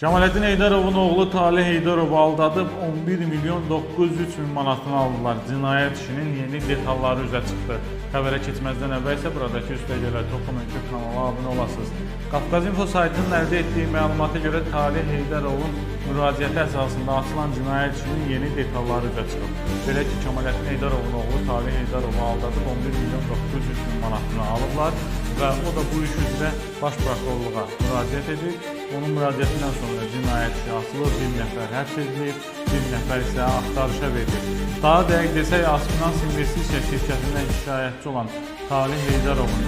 Cəmaləddin Heydarovun oğlu Talih Heydarov aldadıb 11 milyon 903 min manatını aldılar. Cinayət işinin yeni detalları üzə çıxdı. Xəbərə keçməzdən əvvəl isə buradakı üstəgələ toxunun ki, kanala abunə olasınız. Qafqaz Info saytının əldə etdiyi məlumata görə Talih Heydarovun müraciəti əsasında açılan cinayət işinin yeni detalları üzə çıxıb. Belə ki, Cəmaləddin Heydarovun oğlu Talih Heydarovu aldadıb 11 milyon 903 min manatını alıblar və o da bu iş üzrə baş prokurorluğa müraciət edib. Onun müraciətindən sonra cinayətçi asılıb, bir nəfər həbs edilib, bir nəfər isə axtarışa verilir. Daha dəqiq desək, Asfinans İnvestisiya şirkətindən şikayətçi olan Talih Heydarovun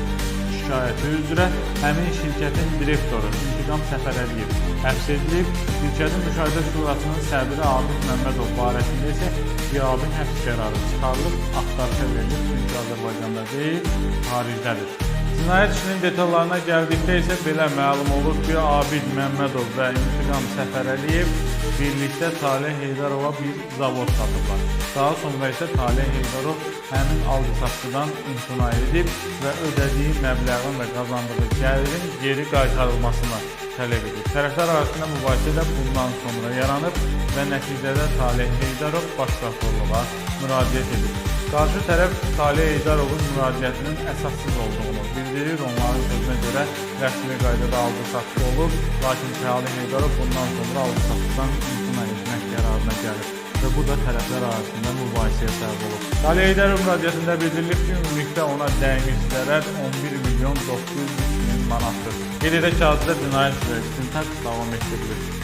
şikayəti üzrə həmin şirkətin direktoru İntiqam Səfərəliyev həbs edilib. Şirkətin Müşahidə Şurasının sədri Abid Məmmədov barəsində isə qiyabi həbs qərarı çıxarılıb, axtarışa verilib, çünki Azərbaycanda deyil, xaricdədir. Cinayət işinin detallarına gəldikdə isə belə məlum olur ki, Abid Məmmədov və İntiqam Səfərəliyev birlikdə Talih Heydarova bir zavod satıblar. Daha sonra isə Talih Heydarov həmin alqı-satqıdan imtina edib və ödədiyi məbləğin və qazandığı gəlirin geri qaytarılmasını tələb edib. Tərəflər arasında mübahisə də bundan sonra yaranıb və nəticədə Talih Heydarov baş prokurorluğa müraciət edib. Qarşı tərəf Talih Heydarovun müraciətinin əsassız olduğunu bildirir. Onların sözünə görə rəsmi qaydada alqı-satqı olub, lakin Talih Heydarov bundan sonra alqı-satqıdan imtina etmək qərarına gəlib və bu da tərəflər arasında mübahisəyə səbəb olub. Talih Heydarov müraciətində bildirilib ki, ümumilikdə ona dəymiş zərər 11 milyon 900 min manatdır. Qeyd edək ki, hazırda cinayət işləri istintaq davam etdirilir.